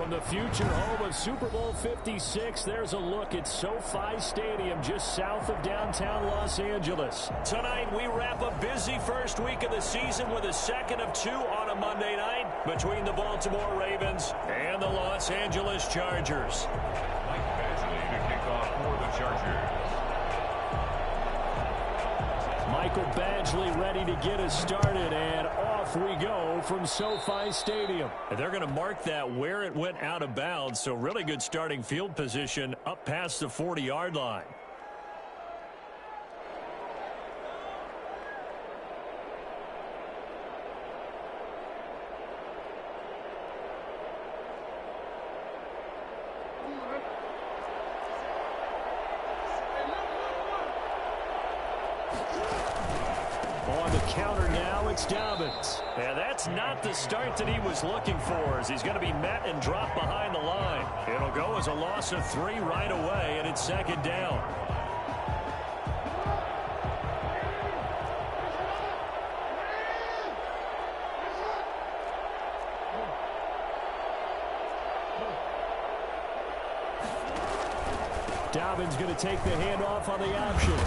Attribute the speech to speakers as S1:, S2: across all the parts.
S1: From the future home of Super Bowl 56, there's a look at SoFi Stadium just south of downtown Los Angeles. Tonight, we wrap a busy first week of the season with a second of two on a Monday night between the Baltimore Ravens and the Los Angeles Chargers.
S2: Mike Badgley to kick off for the Chargers.
S1: Michael Badgley ready to get us started, and off we go from SoFi Stadium.
S3: They're going to mark that where it went out of bounds, so really good starting field position up past the 40-yard line.
S1: On the counter now, it's Dobbins.
S3: Yeah, that's not the start that he was looking for, as he's going to be met and dropped behind the line. It'll go as a loss of 3 right away, and it's second down.
S1: Dobbins going to take the handoff on the option.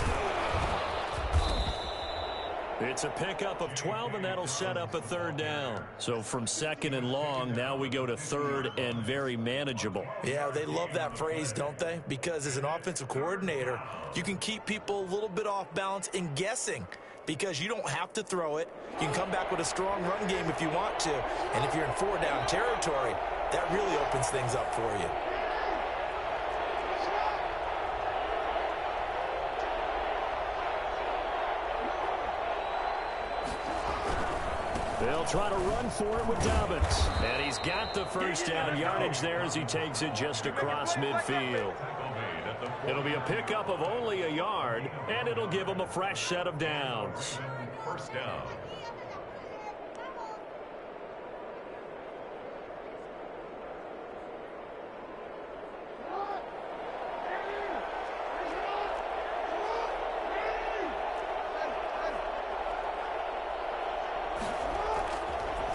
S3: It's a pickup of 12, and that'll set up a third down. So from second and long, now we go to third and very manageable.
S4: Yeah, they love that phrase, don't they? Because as an offensive coordinator, you can keep people a little bit off balance and guessing because you don't have to throw it. You can come back with a strong run game if you want to. And if you're in 4-down territory, that really opens things up for you.
S1: They'll try to run for it with Dobbins.
S3: And he's got the first down yardage there as he takes it just across midfield. It'll be a pickup of only a yard, and it'll give him a fresh set of downs.
S2: First down.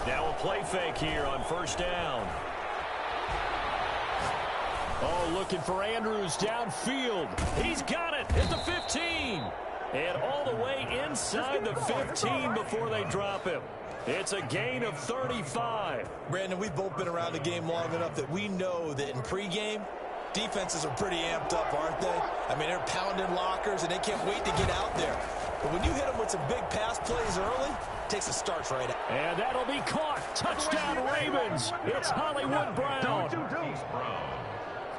S3: Now a play fake here on first down.
S1: Oh, looking for Andrews downfield.
S3: He's got it at the 15. And all the way inside the 15 before they drop him. It's a gain of 35.
S4: Brandon, we've both been around the game long enough that we know that in pregame, defenses are pretty amped up, aren't they? I mean, they're pounding lockers, and they can't wait to get out there. But when you hit them with some big pass plays early, it takes a starch right out.
S1: And that'll be caught. Touchdown, Ravens. It's Hollywood Brown.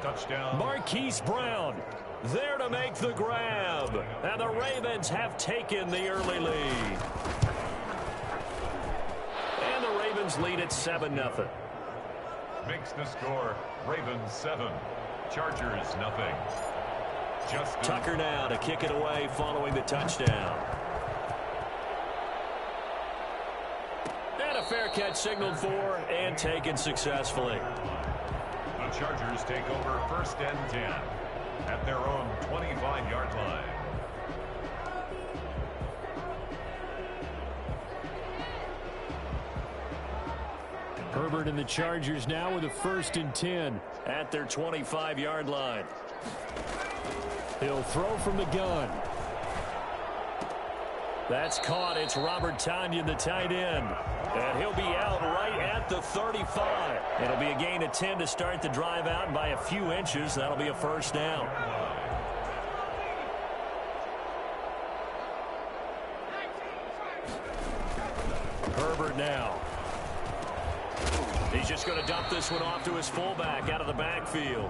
S2: Touchdown.
S3: Marquise Brown there to make the grab. And the Ravens have taken the early lead. And the Ravens lead at 7-0.
S2: Makes the score Ravens 7, Chargers nothing. Justin
S3: Tucker now to kick it away following the touchdown. And a fair catch signaled for and taken successfully.
S2: The Chargers take over first and 10 at their own 25-yard line.
S1: Herbert and the Chargers now with a first and 10
S3: at their 25-yard line.
S1: He'll throw from the gun.
S3: That's caught. It's Robert Tonyan, the tight end. And he'll be out right at the 35. It'll be a gain of 10 to start the drive out by a few inches. That'll be a first down. Herbert now. He's just going to dump this one off to his fullback out of the backfield.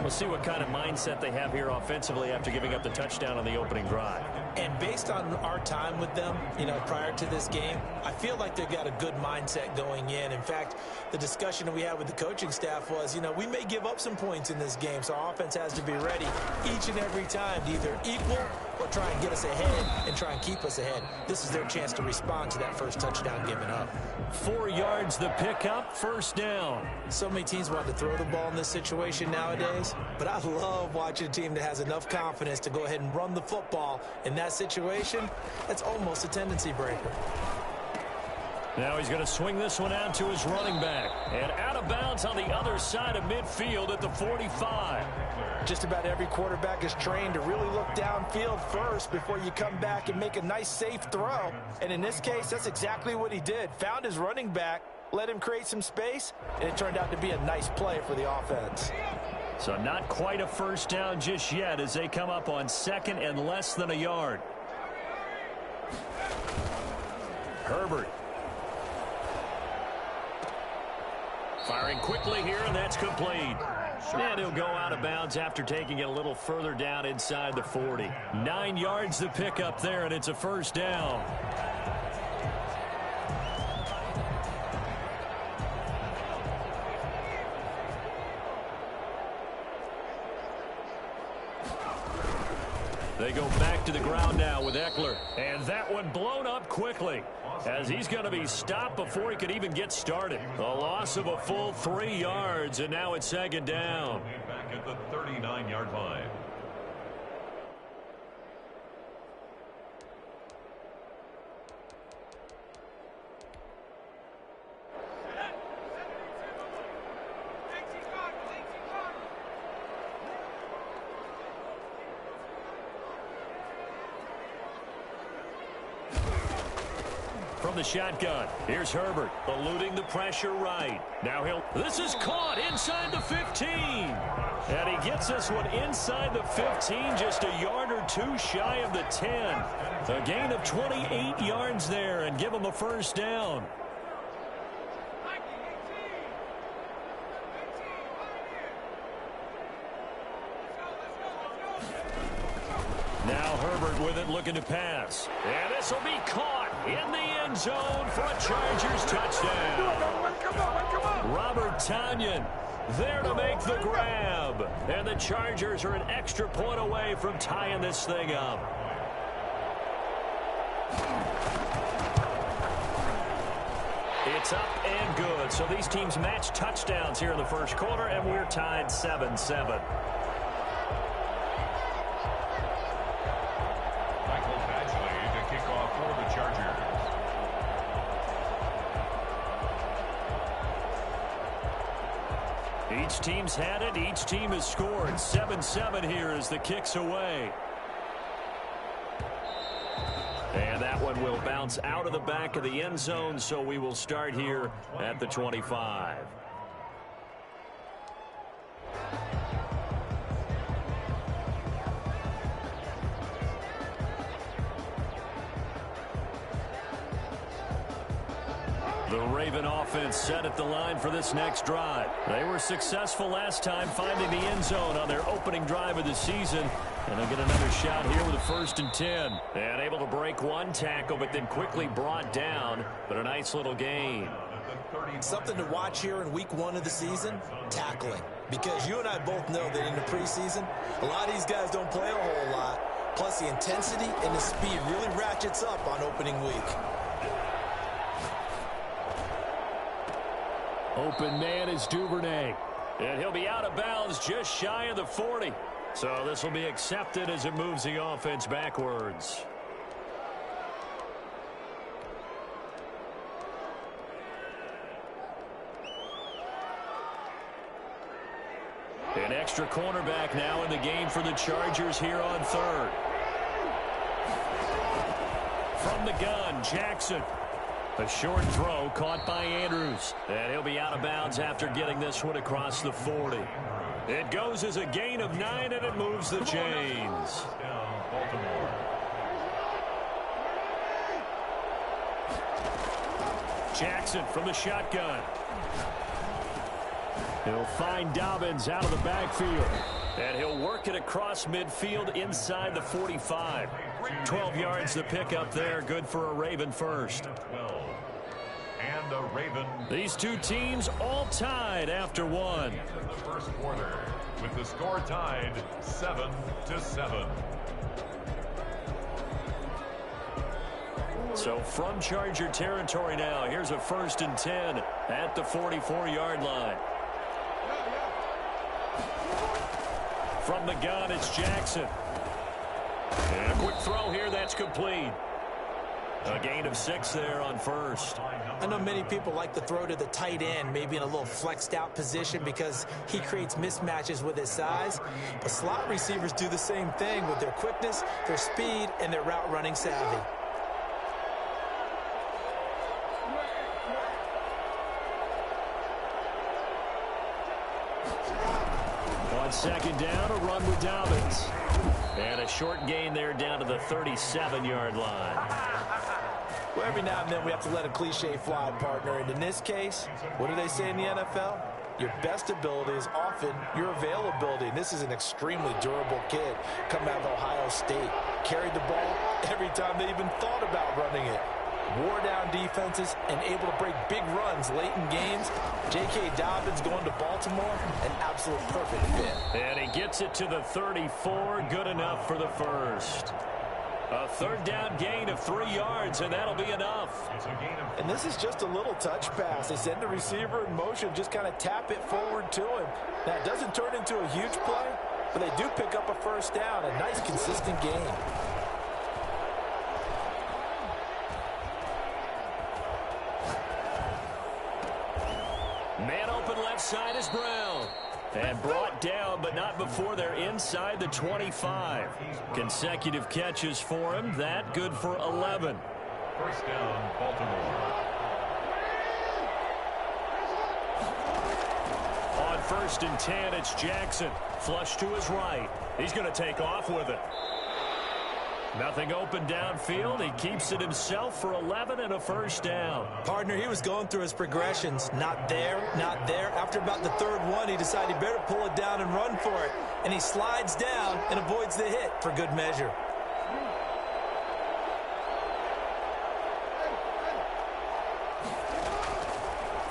S3: We'll see what kind of mindset they have here offensively after giving up the touchdown on the opening drive.
S4: And based on our time with them, prior to this game, I feel like they've got a good mindset going in. In fact, the discussion that we had with the coaching staff was, we may give up some points in this game, so our offense has to be ready each and every time to either equal or try and get us ahead and try and keep us ahead. This is their chance to respond to that first touchdown given up.
S3: 4 yards the pickup, first down.
S4: So many teams want to throw the ball in this situation nowadays, but I love watching a team that has enough confidence to go ahead and run the football in that situation. That's almost a tendency breaker.
S1: Now he's going to swing this one out to his running back. And out of bounds on the other side of midfield at the 45.
S4: Just about every quarterback is trained to really look downfield first before you come back and make a nice, safe throw. And in this case, that's exactly what he did. Found his running back, let him create some space, and it turned out to be a nice play for the offense.
S1: So not quite a first down just yet as they come up on second and less than a yard. Herbert. Firing quickly here, and that's complete. And he'll go out of bounds after taking it a little further down inside the 40. 9 yards to pick up there, and it's a first down. They go back to the ground now with Eckler. And that one blown up quickly as he's going to be stopped before he could even get started. A loss of a full 3 yards, and now it's second down.
S2: Back at the 39-yard line.
S1: From the shotgun, here's Herbert, eluding the pressure right. Now this is caught inside the 15. And he gets this one inside the 15, just a yard or two shy of the 10. A gain of 28 yards there and give him a first down. Now Herbert with it, looking to pass. And this will be caught in the end zone for a Chargers touchdown. Robert Tonyan there to make the grab. And the Chargers are an extra point away from tying this thing up. It's up and good. So these teams match touchdowns here in the first quarter, and we're tied 7-7. Each team's had it. Each team has scored. 7-7 here as the kick's away. And that one will bounce out of the back of the end zone, so we will start here at the 25. The Raven offense set at the line for this next drive. They were successful last time finding the end zone on their opening drive of the season. And they'll get another shot here with a 1st and 10. And able to break one tackle, but then quickly brought down. But a nice little gain.
S4: Something to watch here in week 1 of the season, tackling. Because you and I both know that in the preseason, a lot of these guys don't play a whole lot. Plus the intensity and the speed really ratchets up on opening week.
S1: Open man is Duvernay. And he'll be out of bounds just shy of the 40. So this will be accepted as it moves the offense backwards. An extra cornerback now in the game for the Chargers here on 3rd. From the gun, Jackson. A short throw caught by Andrews. And he'll be out of bounds after getting this one across the 40. It goes as a gain of 9, and it moves the chains. Jackson from the shotgun. He'll find Dobbins out of the backfield. And he'll work it across midfield inside the 45. 12 yards to pick up there. Good for a Raven first.
S2: And a Raven.
S1: These two teams all tied after one.
S2: In the first quarter, with the score tied 7-7.
S1: So from Charger territory now, here's a 1st and 10 at the 44-yard line. From the gun, it's Jackson. And a quick throw here, that's complete.
S3: A gain of 6 there on first.
S4: I know many people like to throw to the tight end, maybe in a little flexed out position because he creates mismatches with his size. But slot receivers do the same thing with their quickness, their speed, and their route running savvy.
S1: On second down, a run with Dobbins. And a short gain there down to the 37-yard line.
S4: Well, every now and then we have to let a cliche fly, partner. And in this case, what do they say in the NFL? Your best ability is often your availability. And this is an extremely durable kid coming out of Ohio State. Carried the ball every time they even thought about running it. Wore down defenses and able to break big runs late in games. J.K. Dobbins going to Baltimore, an absolute perfect fit.
S1: And he gets it to the 34, good enough for the first. A third down gain of 3 yards, and that'll be enough.
S4: And this is just a little touch pass. They send the receiver in motion, just kind of tap it forward to him. Now, it doesn't turn into a huge play, but they do pick up a first down, a nice, consistent gain.
S1: Man open left side is Brown. And brought down, but not before they're inside the 25. Consecutive catches for him. That good for 11.
S2: First down, Baltimore.
S1: On 1st and 10, it's Jackson. Flush to his right. He's going to take off with it. Nothing open downfield. He keeps it himself for 11 and a first down.
S4: Partner, he was going through his progressions. Not there, not there. After about the third one, he decided he better pull it down and run for it. And he slides down and avoids the hit for good measure.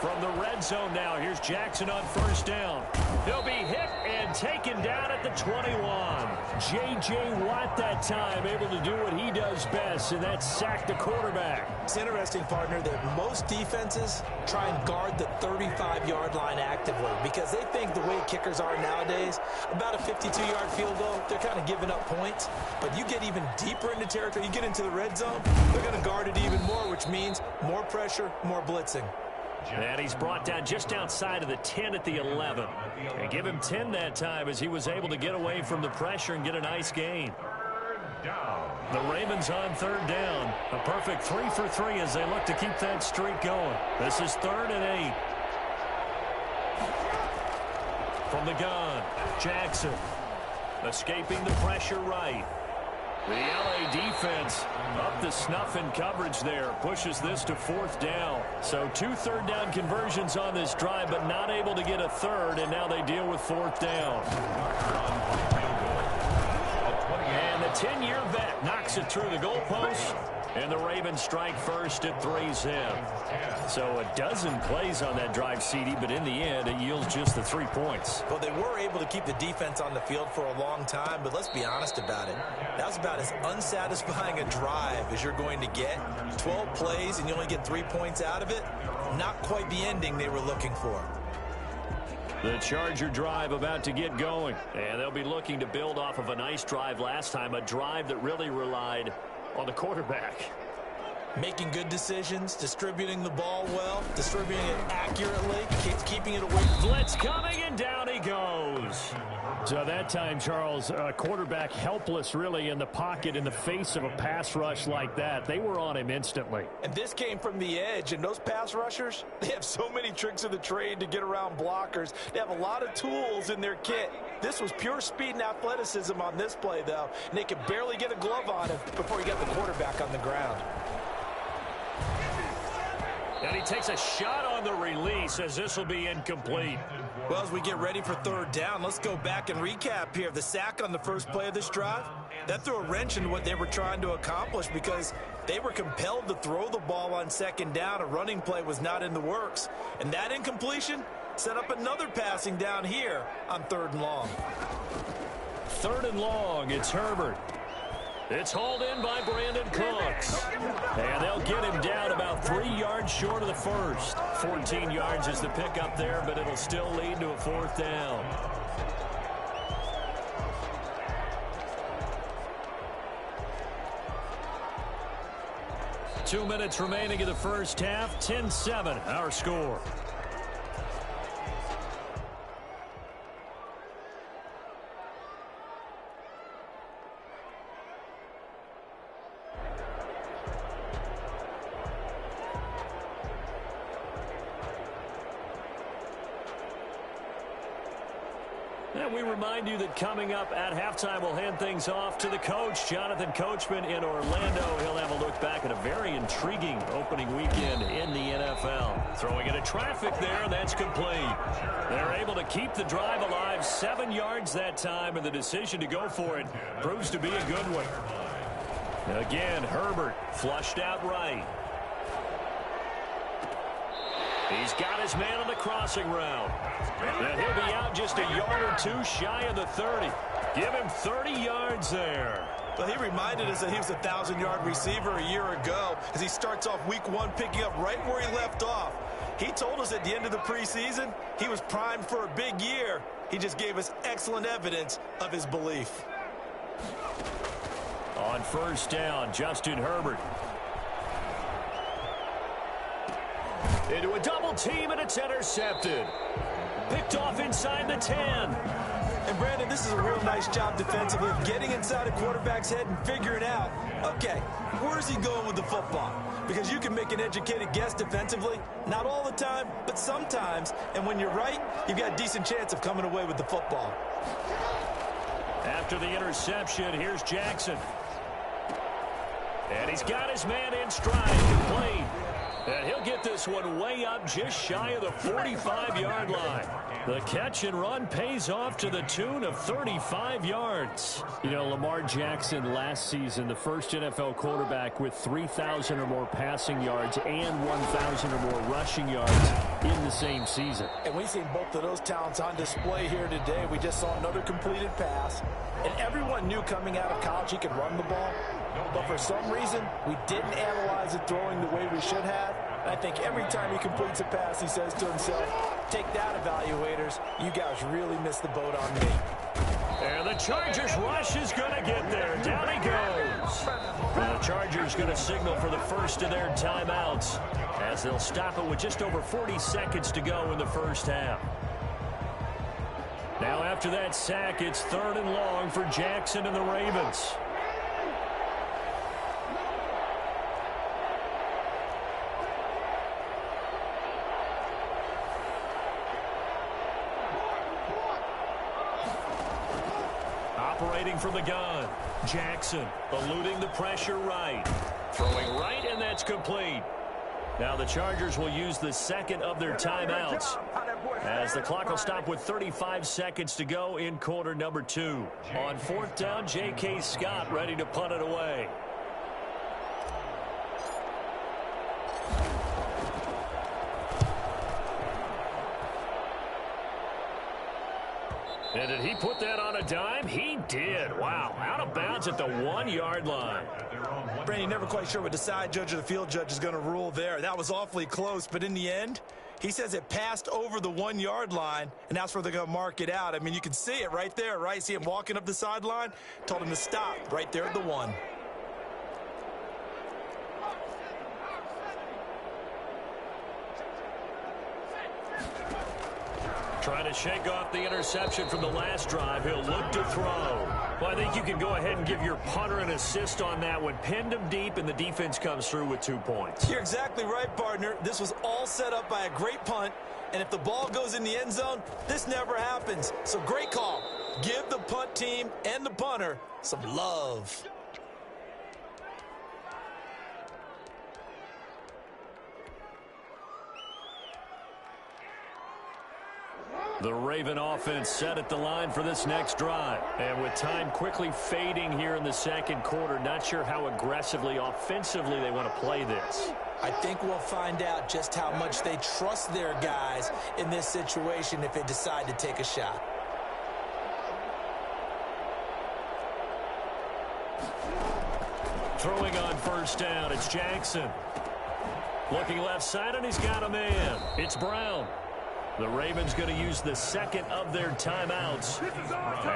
S1: From the red zone now, here's Jackson on first down. He'll be hit and taken down at the 21. J.J. Watt that time able to do what he does best, and that's sack the quarterback.
S4: It's interesting, partner, that most defenses try and guard the 35-yard line actively because they think the way kickers are nowadays, about a 52-yard field goal, they're kind of giving up points. But you get even deeper into territory, you get into the red zone, they're going to guard it even more, which means more pressure, more blitzing.
S1: And he's brought down just outside of the 10 at the 11. And give him 10 that time as he was able to get away from the pressure and get a nice gain. The Ravens on third down. A perfect 3 for 3 as they look to keep that streak going. This is 3rd and 8. From the gun, Jackson escaping the pressure right. The LA defense up to snuff in coverage there. Pushes this to 4th down. So 2 third-down conversions on this drive, but not able to get a third, and now they deal with 4th down. And the 10-year vet knocks it through the goalpost, and the Ravens strike first at 3-zip. So a dozen plays on that drive, CD, but in the end, it yields just the 3 points.
S4: Well, they were able to keep the defense on the field for a long time, but let's be honest about it. That was about as unsatisfying a drive as you're going to get. 12 plays, and you only get 3 points out of it. Not quite the ending they were looking for.
S1: The Charger drive about to get going, and they'll be looking to build off of a nice drive last time, a drive that really relied on the quarterback.
S4: Making good decisions, distributing the ball well, distributing it accurately, keeping it away.
S1: Blitz coming, and down he goes. So that time, Charles, quarterback helpless really in the pocket in the face of a pass rush like that. They were on him instantly.
S4: And this came from the edge, and those pass rushers, they have so many tricks of the trade to get around blockers. They have a lot of tools in their kit. This was pure speed and athleticism on this play, though, and they could barely get a glove on him before he got the quarterback on the ground.
S1: And he takes a shot on the release as this will be incomplete.
S4: Well, as we get ready for third down, let's go back and recap here. The sack on the first play of this drive, that threw a wrench into what they were trying to accomplish because they were compelled to throw the ball on second down. A running play was not in the works. And that incompletion set up another passing down here on 3rd and long.
S1: 3rd and long, it's Herbert. It's hauled in by Brandon Cooks. And they'll get him down about 3 yards short of the first. 14 yards is the pickup there, but it'll still lead to a 4th down. 2 minutes remaining in the first half. 10-7, our score. And we remind you that coming up at halftime, we'll hand things off to the coach, Jonathan Coachman in Orlando. He'll have a look back at a very intriguing opening weekend in the NFL. Throwing into traffic there, that's complete. They're able to keep the drive alive, 7 yards that time, and the decision to go for it proves to be a good one. Again, Herbert flushed out right. He's got his man on the crossing route. And he'll be out just a yard or two shy of the 30. Give him 30 yards there.
S4: But he reminded us that he was a 1,000-yard receiver a year ago as he starts off week 1 picking up right where he left off. He told us at the end of the preseason he was primed for a big year. He just gave us excellent evidence of his belief.
S1: On first down, Justin Herbert. Into a double team, and it's intercepted. Picked off inside the 10.
S4: And, Brandon, this is a real nice job defensively of getting inside a quarterback's head and figuring out, okay, where's he going with the football? Because you can make an educated guess defensively, not all the time, but sometimes. And when you're right, you've got a decent chance of coming away with the football.
S1: After the interception, here's Jackson. And he's got his man in stride, complete. And he'll get this one way up just shy of the 45-yard line. The catch and run pays off to the tune of 35 yards.
S3: You know, Lamar Jackson last season, the first NFL quarterback with 3,000 or more passing yards and 1,000 or more rushing yards in the same season.
S4: And we've seen both of those talents on display here today. We just saw another completed pass. And everyone knew coming out of college he could run the ball. But for some reason, we didn't analyze it throwing the way we should have. And I think every time he completes a pass, he says to himself, take that, evaluators. You guys really missed the boat on me.
S1: And the Chargers rush is going to get there. Down he goes. And the Chargers going to signal for the first of their timeouts as they'll stop it with just over 40 seconds to go in the first half. Now after that sack, it's 3rd and long for Jackson and the Ravens. Operating from the gun, Jackson eluding the pressure right. Throwing right, and that's complete. Now the Chargers will use the second of their timeouts as the clock will stop with 35 seconds to go in quarter number 2. On 4th down, J.K. Scott ready to punt it away. And did he put that on a dime? He did. Wow. Out of bounds at the 1-yard line.
S4: Brandon, never quite sure what the side judge or the field judge is going to rule there. That was awfully close, but in the end, he says it passed over the 1-yard line, and that's where they're going to mark it out. I mean, you can see it right there, right? See him walking up the sideline? Told him to stop right there at the 1.
S1: Trying to shake off the interception from the last drive. He'll look to throw. Well, I think you can go ahead and give your punter an assist on that one. Pinned him deep, and the defense comes through with 2 points.
S4: You're exactly right, partner. This was all set up by a great punt, and if the ball goes in the end zone, this never happens. So great call. Give the punt team and the punter some love.
S1: The Raven offense set at the line for this next drive. And with time quickly fading here in the second quarter, not sure how aggressively, offensively they want to play this.
S4: I think we'll find out just how much they trust their guys in this situation if they decide to take a shot.
S1: Throwing on first down, it's Jackson. Looking left side, and he's got a man. It's Brown. The Ravens going to use the second of their timeouts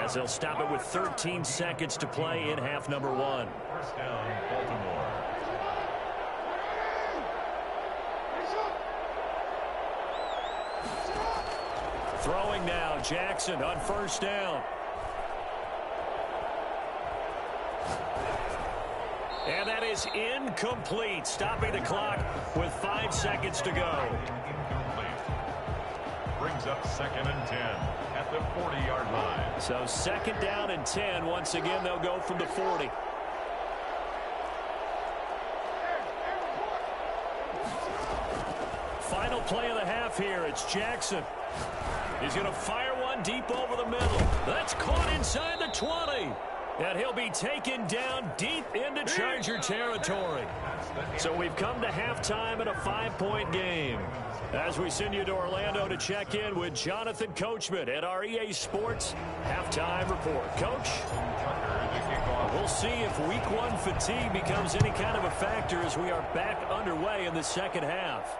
S1: as they'll stop it with 13 seconds to play in half number 1.
S2: First down, Baltimore.
S1: Throwing now, Jackson on first down. And that is incomplete, stopping the clock with 5 seconds to go.
S2: Incomplete. Brings up 2nd and 10 at the 40-yard line.
S1: So 2nd down and 10. Once again, they'll go from the 40. Final play of the half here. It's Jackson. He's going to fire one deep over the middle. That's caught inside the 20. And he'll be taken down deep into Charger territory. So we've come to halftime in a 5-point game. As we send you to Orlando to check in with Jonathan Coachman at our EA Sports Halftime Report. Coach? We'll see if Week 1 fatigue becomes any kind of a factor as we are back underway in the second half.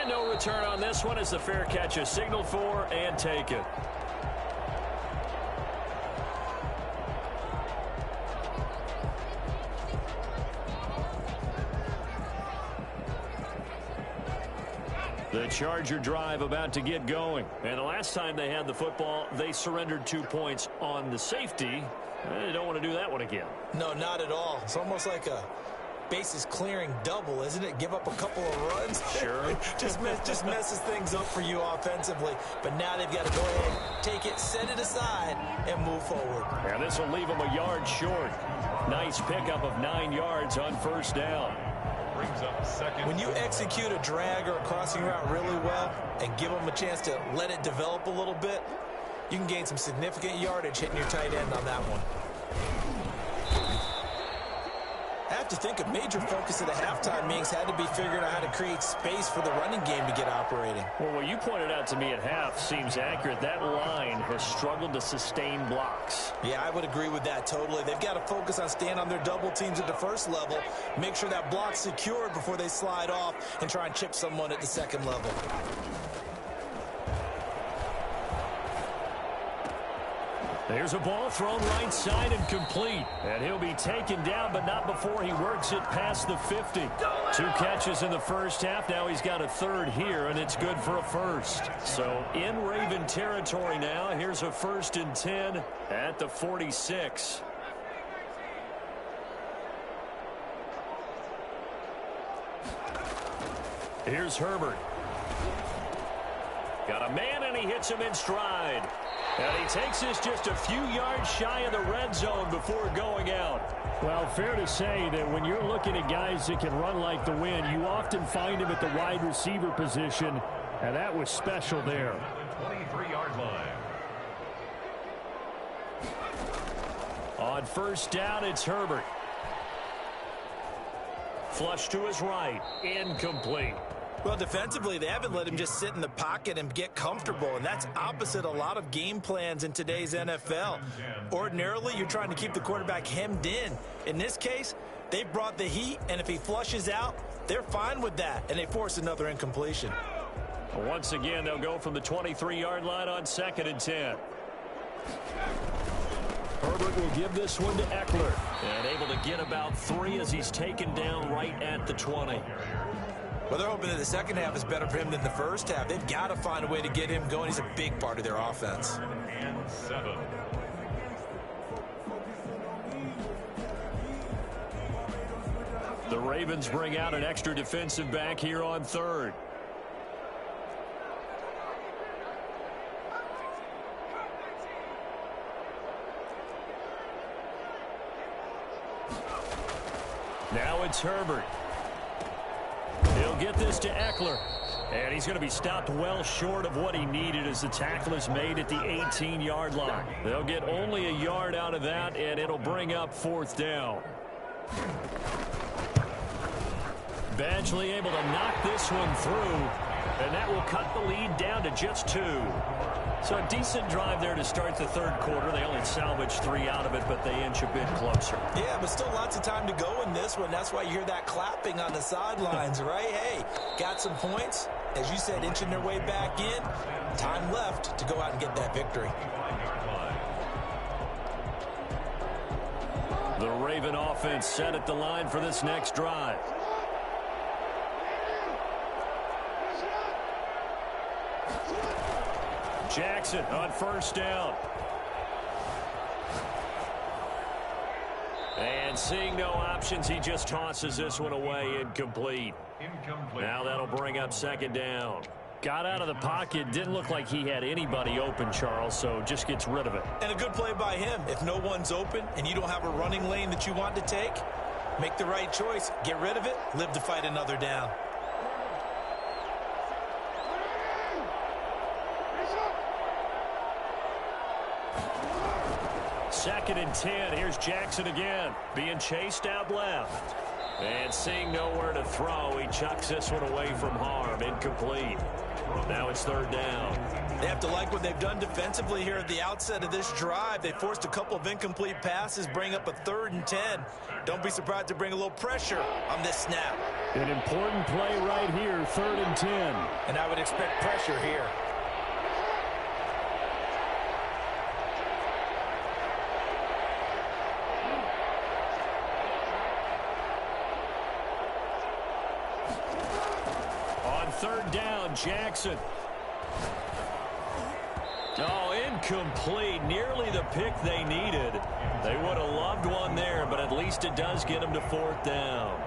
S1: And no return on this one as the fair catch is signaled for and taken. The Charger drive about to get going. And the last time they had the football, they surrendered 2 points on the safety. They don't want to do that one again.
S4: No, not at all. It's almost like a bases clearing double, isn't it? Give up a couple of runs.
S1: Sure.
S4: just messes things up for you offensively. But now they've got to go ahead, take it, set it aside, and move forward.
S1: And this will leave them a yard short. Nice pickup of 9 yards on first down.
S2: Brings up 2nd.
S4: When you execute a drag or a crossing route really well and give them a chance to let it develop a little bit, you can gain some significant yardage hitting your tight end on that one. I have to think a major focus of the halftime meetings had to be figuring out how to create space for the running game to get operating.
S1: Well, what you pointed out to me at half seems accurate. That line has struggled to sustain blocks.
S4: Yeah, I would agree with that totally. They've got to focus on staying on their double teams at the first level, make sure that block's secured before they slide off and try and chip someone at the second level.
S1: There's a ball thrown right side and complete. And he'll be taken down, but not before he works it past the 50. 2 catches in the first half. Now he's got a third here, and it's good for a first. So in Raven territory now. Here's a 1st and 10 at the 46. Here's Herbert. Got a man, and he hits him in stride. And he takes this just a few yards shy of the red zone before going out. Well, fair to say that when you're looking at guys that can run like the wind, you often find him at the wide receiver position, and that was special there.
S2: 23-yard line.
S1: On first down, it's Herbert. Flush to his right. Incomplete.
S4: Well, defensively, they haven't let him just sit in the pocket and get comfortable, and that's opposite a lot of game plans in today's NFL. Ordinarily, you're trying to keep the quarterback hemmed in. In this case, they brought the heat, and if he flushes out, they're fine with that, and they force another incompletion.
S1: Once again, they'll go from the 23-yard line on 2nd and 10. Herbert will give this one to Eckler, and able to get about 3 as he's taken down right at the 20.
S4: Well, they're hoping that the second half is better for him than the first half. They've got to find a way to get him going. He's a big part of their offense.
S2: And 7.
S1: The Ravens bring out an extra defensive back here on 3rd. Now it's Herbert. He'll get this to Eckler. And he's going to be stopped well short of what he needed as the tackle is made at the 18-yard line. They'll get only a yard out of that, and it'll bring up 4th down. Badgley able to knock this one through, and that will cut the lead down to just 2. So a decent drive there to start the 3rd quarter. They only salvaged 3 out of it, but they inch a bit closer.
S4: Yeah, but still lots of time to go in this one. That's why you hear that clapping on the sidelines, right? Hey, got some points. As you said, inching their way back in. Time left to go out and get that victory.
S1: The Raven offense set at the line for this next drive. Jackson on first down. And seeing no options, he just tosses this one away, incomplete. Now that'll bring up second down. Got out of the pocket, didn't look like he had anybody open, Charles, so just gets rid of it.
S4: And a good play by him. If no one's open and you don't have a running lane that you want to take, make the right choice, get rid of it, live to fight another down.
S1: Second and 10. Here's Jackson again. Being chased out left. And seeing nowhere to throw, he chucks this one away from harm. Incomplete. Now it's third down.
S4: They have to like what they've done defensively here at the outset of this drive. They forced a couple of incomplete passes, bring up a 3rd and 10. Don't be surprised to bring a little pressure on this snap.
S1: An important play right here, 3rd and 10.
S4: And I would expect pressure here.
S1: Third down, Jackson. Oh, incomplete. Nearly the pick they needed. They would have loved one there, but at least it does get them to 4th down.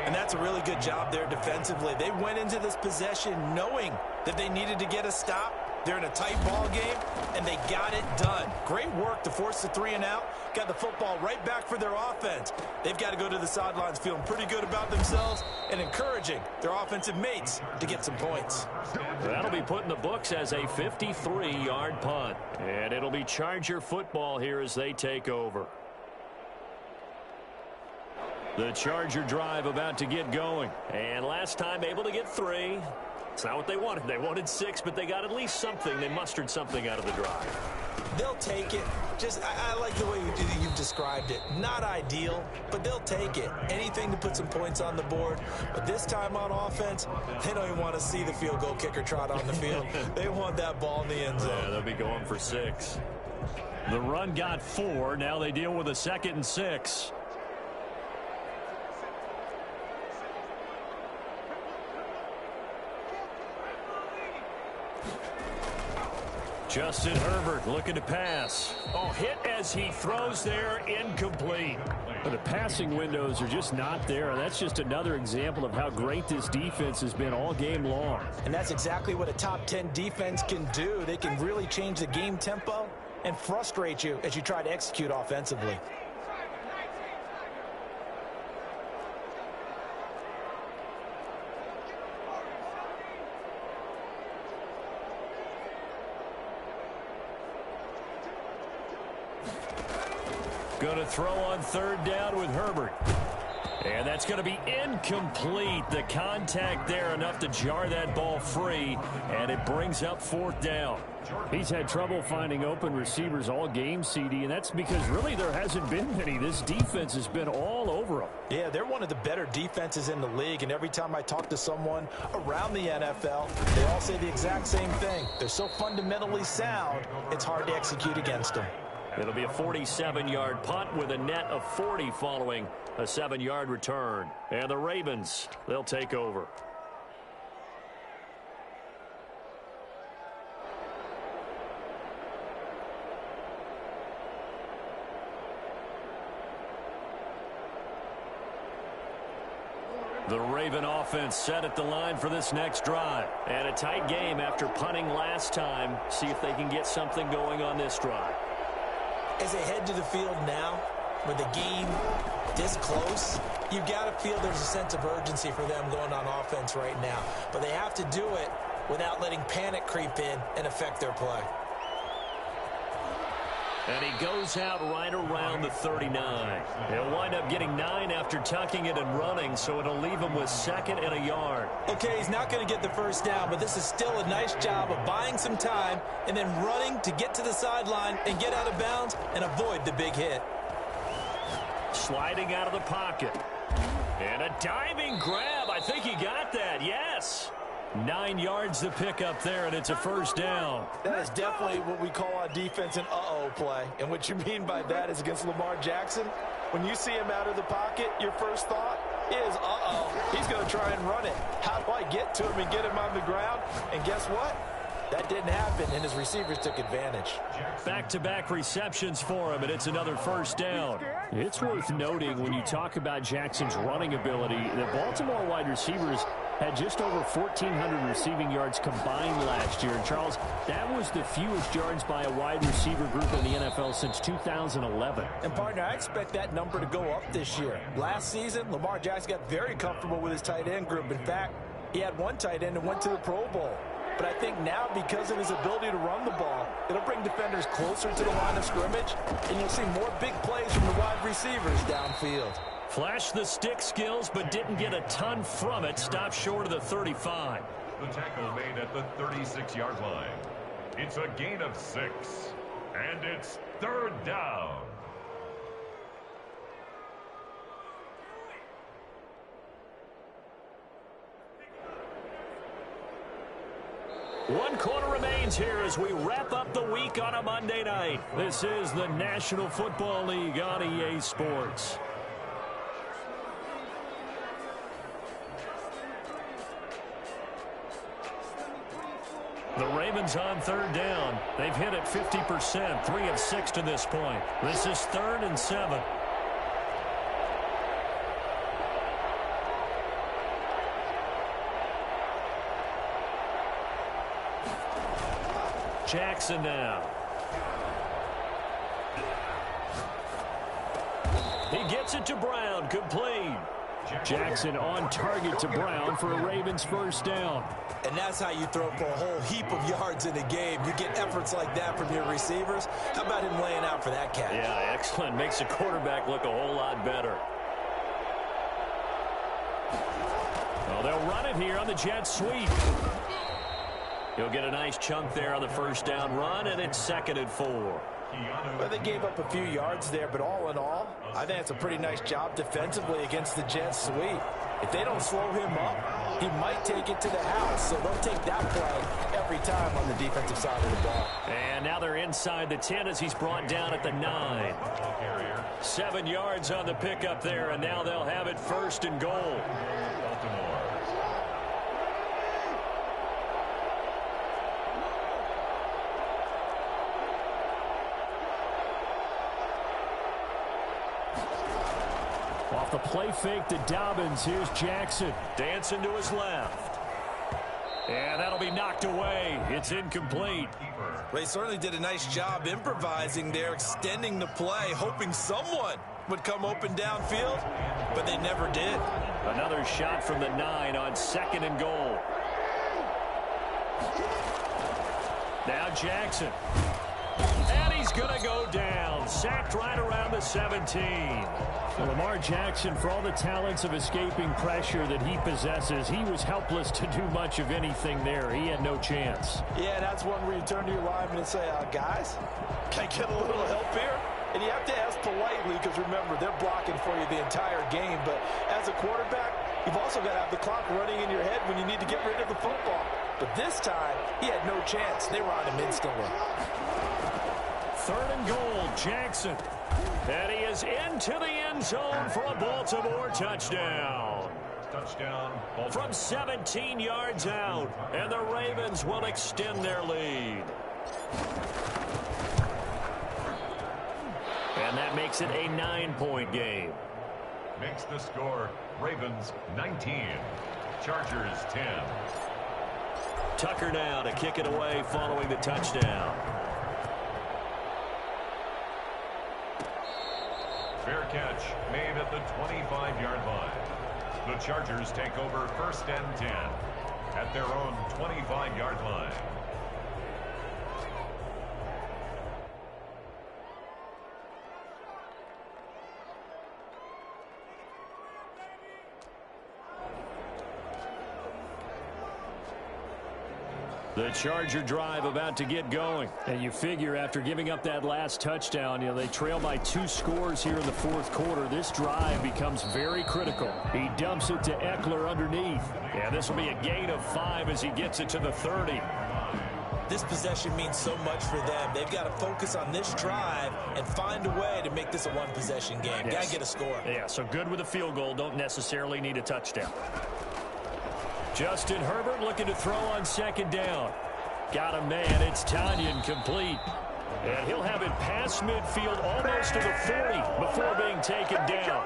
S4: And that's a really good job there defensively. They went into this possession knowing that they needed to get a stop. They're in a tight ball game, and they got it done. Great work to force the 3 and out. Got the football right back for their offense. They've got to go to the sidelines feeling pretty good about themselves and encouraging their offensive mates to get some points.
S1: That'll be put in the books as a 53-yard punt. And it'll be Charger football here as they take over. The Charger drive about to get going. And last time able to get 3. It's not what they wanted. They wanted 6, but they got at least something. They mustered something out of the drive.
S4: They'll take it. I like the way you've described it. Not ideal, but they'll take it. Anything to put some points on the board. But this time on offense, they don't even want to see the field goal kicker trot on the field. They want that ball in the end zone.
S1: Yeah, they'll be going for 6. The run got 4. Now they deal with a 2nd and 6. Justin Herbert looking to pass. Oh, hit as he throws there, incomplete. But the passing windows are just not there, and that's just another example of how great this defense has been all game long.
S4: And that's exactly what a top 10 defense can do. They can really change the game tempo and frustrate you as you try to execute offensively.
S1: Going to throw on 3rd down with Herbert. And that's going to be incomplete. The contact there enough to jar that ball free, and it brings up 4th down. He's had trouble finding open receivers all game, CD, and that's because really there hasn't been many. This defense has been all over them.
S4: Yeah, they're one of the better defenses in the league, and every time I talk to someone around the NFL, they all say the exact same thing. They're so fundamentally sound, it's hard to execute against them.
S1: It'll be a 47-yard punt with a net of 40 following a 7-yard return. And the Ravens, they'll take over. The Raven offense set at the line for this next drive. And a tight game after punting last time. See if they can get something going on this drive.
S4: As they head to the field now, with the game this close, you've got to feel there's a sense of urgency for them going on offense right now. But they have to do it without letting panic creep in and affect their play.
S1: And he goes out right around the 39. He'll wind up getting 9 after tucking it and running, so it'll leave him with 2nd and a yard.
S4: Okay, he's not going to get the first down, but this is still a nice job of buying some time and then running to get to the sideline and get out of bounds and avoid the big hit.
S1: Sliding out of the pocket. And a diving grab. I think he got that. Yes. 9 yards to pick up there, and it's a first down.
S4: That is definitely what we call on defense an uh-oh play. And what you mean by that is against Lamar Jackson, when you see him out of the pocket, your first thought is, uh-oh, he's going to try and run it. How do I get to him and get him on the ground? And guess what? That didn't happen, and his receivers took advantage.
S1: Back-to-back receptions for him, and it's another first down. It's worth noting when you talk about Jackson's running ability that Baltimore wide receivers had just over 1,400 receiving yards combined last year. And, Charles, that was the fewest yards by a wide receiver group in the NFL since 2011.
S4: And, partner, I expect that number to go up this year. Last season, Lamar Jackson got very comfortable with his tight end group. In fact, he had one tight end and went to the Pro Bowl. But I think now, because of his ability to run the ball, it'll bring defenders closer to the line of scrimmage, and you'll see more big plays from the wide receivers downfield.
S1: Flashed the stick skills, but didn't get a ton from it. Stopped short of the 35.
S2: The tackle made at the 36-yard line. It's a gain of 6, and it's third down.
S1: One quarter remains here as we wrap up the week on a Monday night. This is the National Football League on EA Sports. The Ravens on third down. They've hit it 50%, 3 of 6 to this point. This is 3rd and 7. Jackson now. He gets it to Brown, complete. Jackson on target to Brown for a Ravens first down.
S4: And that's how you throw for a whole heap of yards in a game. You get efforts like that from your receivers. How about him laying out for that catch?
S1: Yeah, excellent. Makes the quarterback look a whole lot better. Well, they'll run it here on the jet sweep. He'll get a nice chunk there on the first down run, and it's 2nd and 4.
S4: Well, they gave up a few yards there, but all in all, I think it's a pretty nice job defensively against the jet sweep. If they don't slow him up, he might take it to the house, so they'll take that play every time on the defensive side of the ball.
S1: And now they're inside the 10 as he's brought down at the 9. 7 yards on the pickup there, and now they'll have it 1st and goal.
S2: Baltimore.
S1: Off the play fake to Dobbins. Here's Jackson. Dancing to his left. And that'll be knocked away. It's incomplete.
S4: They certainly did a nice job improvising there, extending the play, hoping someone would come open downfield, but they never did.
S1: Another shot from the 9 on 2nd and goal. Now Jackson. And he's going to go down. Sacked right around the 17. Well, Lamar Jackson, for all the talents of escaping pressure that he possesses, he was helpless to do much of anything there. He had no chance.
S4: Yeah, that's one where you turn to your lineman and say, guys, can I get a little help here? And you have to ask politely because, remember, they're blocking for you the entire game. But as a quarterback, you've also got to have the clock running in your head when you need to get rid of the football. But this time, he had no chance. They were on him instantly.
S1: 3rd and goal, Jackson. And he is into the end zone for a Baltimore touchdown.
S2: Touchdown, Baltimore.
S1: From 17 yards out, and the Ravens will extend their lead. And that makes it a 9-point game.
S2: Makes the score Ravens 19, Chargers 10.
S1: Tucker now to kick it away following the touchdown.
S2: Fair catch made at the 25-yard line. The Chargers take over 1st and 10 at their own 25-yard line.
S1: The Charger drive about to get going. And you figure after giving up that last touchdown, they trail by 2 scores here in the 4th quarter. This drive becomes very critical. He dumps it to Eckler underneath. And this will be a gain of 5 as he gets it to the 30.
S4: This possession means so much for them. They've got to focus on this drive and find a way to make this a one-possession game.
S1: Yes.
S4: Got to get a score.
S1: Yeah, so good with a field goal. Don't necessarily need a touchdown. Justin Herbert looking to throw on 2nd down. Got a man. It's Tonyan complete. And he'll have it past midfield almost to the 40 before being taken down.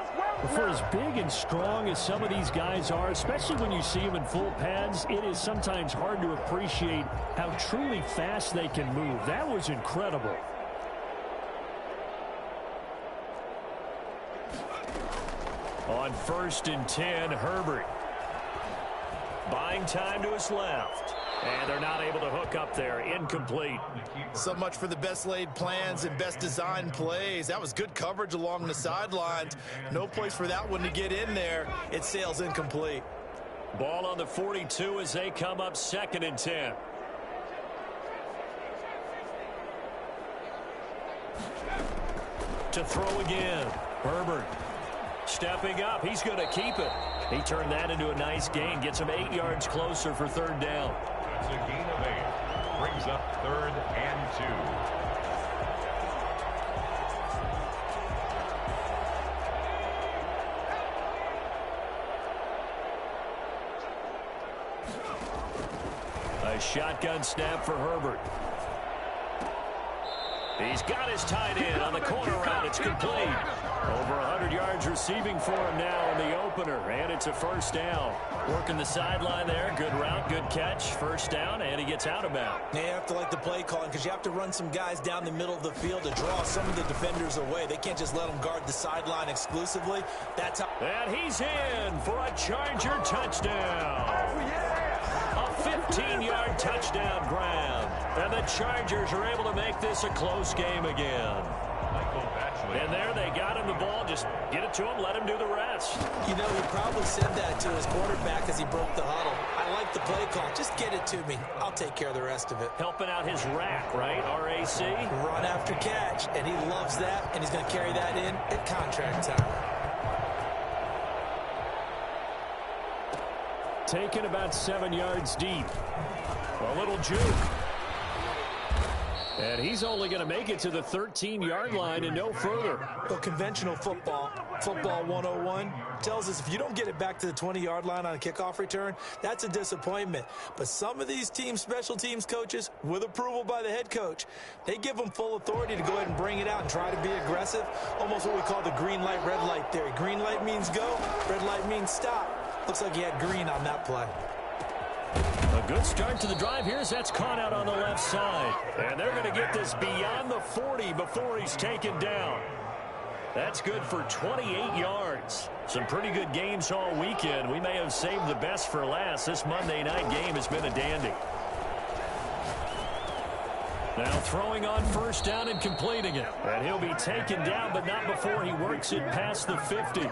S3: For as big and strong as some of these guys are, especially when you see them in full pads, it is sometimes hard to appreciate how truly fast they can move. That was incredible.
S1: On 1st and 10, Herbert. Buying time to his left. And they're not able to hook up there. Incomplete.
S4: So much for the best laid plans and best designed plays. That was good coverage along the sidelines. No place for that one to get in there. It sails incomplete.
S1: Ball on the 42 as they come up 2nd and 10. To throw again. Herbert. Stepping up. He's going to keep it. He turned that into a nice gain. Gets him 8 yards closer for 3rd down.
S2: That's a gain of 8. Brings up 3rd and
S1: 2. A shotgun snap for Herbert. He's got his tight end on the corner route. It's complete. Over 100 yards receiving for him now in the opener. And it's a 1st down. Working the sideline there. Good route, good catch. 1st down, and he gets out of bounds.
S4: You have to like the play calling because you have to run some guys down the middle of the field to draw some of the defenders away. They can't just let them guard the sideline exclusively. That's how.
S1: And he's in for a Charger touchdown. A 15-yard touchdown grab. And the Chargers are able to make this a close game again. And there they got him the ball. Just get it to him, let him do the rest.
S4: You know, he probably said that to his quarterback as he broke the huddle. I like the play call. Just get it to me. I'll take care of the rest of it.
S1: Helping out his rack, right? RAC.
S4: Run after catch, and he loves that, and he's going to carry that in at contract time.
S3: Taken about 7 yards deep.
S1: A little juke.
S3: And he's only going to make it to the 13-yard line and no further.
S4: Well, conventional football 101, tells us if you don't get it back to the 20-yard line on a kickoff return, that's a disappointment. But some of these team special teams coaches, with approval by the head coach, they give them full authority to go ahead and bring it out and try to be aggressive. Almost what we call the green light, red light theory. Green light means go, red light means stop. Looks like he had green on that play.
S1: A good start to the drive here as that's caught out on the left side. And they're going to get this beyond the 40 before he's taken down. That's good for 28 yards. Some pretty good games all weekend. We may have saved the best for last. This Monday night game has been a dandy. Now throwing on 1st down and completing it. And he'll be taken down, but not before he works it past the 50.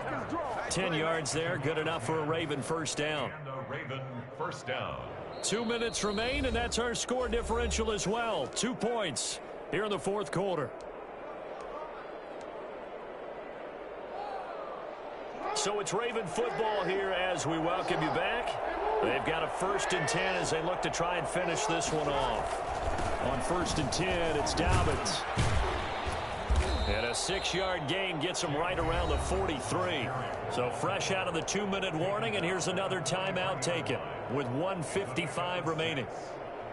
S1: 10 yards there, good enough for a Raven 1st down.
S2: And a Raven 1st down.
S1: 2 minutes remain, and that's our score differential as well. 2 points here in the 4th quarter. So it's Raven football here as we welcome you back. They've got a 1st and 10 as they look to try and finish this one off. On 1st and 10, it's Dobbins. And a 6-yard gain gets him right around the 43. So fresh out of the 2-minute warning, and here's another timeout taken with 1:55 remaining.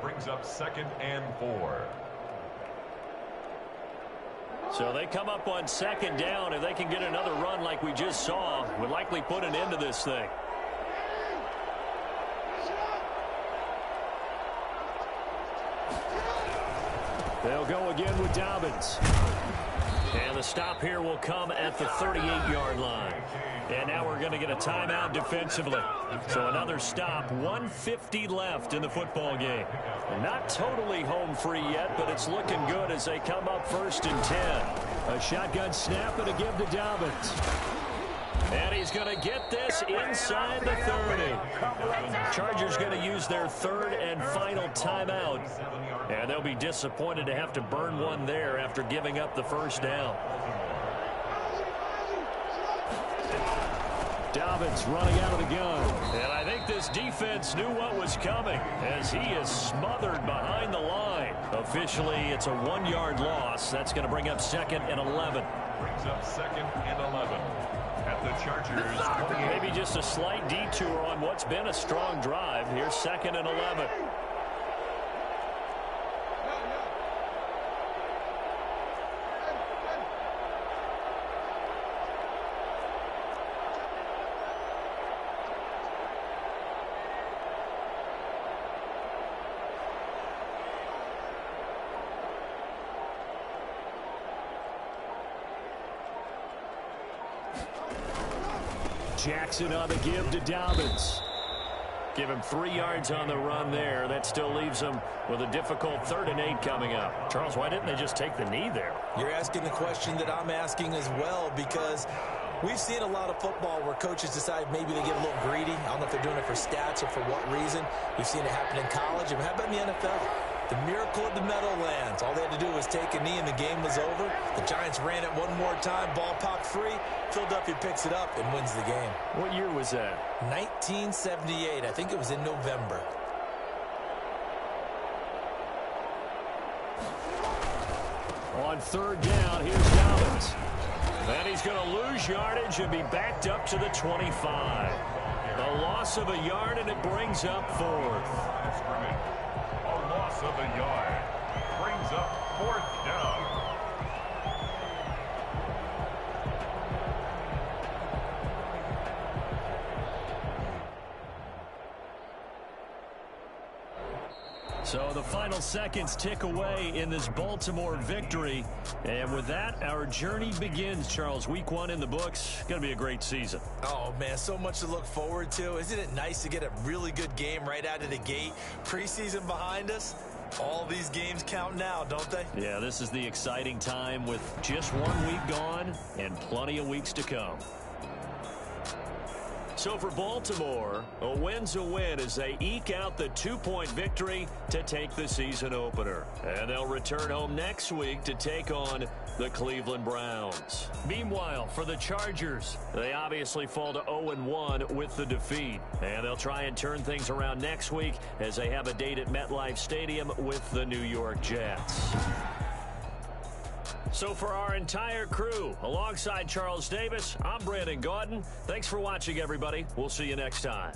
S2: Brings up 2nd and 4.
S1: So they come up on 2nd down. If they can get another run like we just saw, would likely put an end to this thing. They'll go again with Dobbins. And the stop here will come at the 38-yard line. And now we're going to get a timeout defensively. So another stop, 1:50 left in the football game. Not totally home free yet, but it's looking good as they come up 1st and 10. A shotgun snap and a give to Dobbins. And he's going to get this inside the 30. Chargers going to use their 3rd and final timeout. And they'll be disappointed to have to burn one there after giving up the 1st down. Dobbins running out of the gun. And I think this defense knew what was coming as he is smothered behind the line. Officially, it's a 1-yard loss. That's going to bring up 2nd and 11.
S2: Brings up 2nd and 11. At the Chargers 28.
S1: Maybe just a slight detour on what's been a strong drive. Here's 2nd and 11. Jackson on the give to Dobbins. Give him 3 yards on the run there. That still leaves him with a difficult 3rd and 8 coming up.
S3: Charles, why didn't they just take the knee there?
S4: You're asking the question that I'm asking as well, because we've seen a lot of football where coaches decide maybe they get a little greedy. I don't know if they're doing it for stats or for what reason. We've seen it happen in college. And how about in the NFL? The miracle of the Meadowlands. All they had to do was take a knee and the game was over. The Giants ran it one more time, ball popped free. Philadelphia picks it up and wins the game.
S1: What year was that?
S4: 1978. I think it was in November.
S1: On 3rd down, here's Dobbins. And he's going to lose yardage and be backed up to the 25. A loss of a yard, and it brings up 4th.
S2: A loss of a yard brings up 4th down.
S1: So the final seconds tick away in this Baltimore victory. And with that, our journey begins, Charles. Week 1 in the books. Going to be a great season.
S4: Oh, man, so much to look forward to. Isn't it nice to get a really good game right out of the gate? Preseason behind us. All these games count now, don't they?
S1: Yeah, this is the exciting time with just 1 week gone and plenty of weeks to come. So for Baltimore, a win's a win as they eke out the 2-point victory to take the season opener. And they'll return home next week to take on the Cleveland Browns. Meanwhile, for the Chargers, they obviously fall to 0-1 with the defeat. And they'll try and turn things around next week as they have a date at MetLife Stadium with the New York Jets. So for our entire crew, alongside Charles Davis, I'm Brandon Gaudin. Thanks for watching, everybody. We'll see you next time.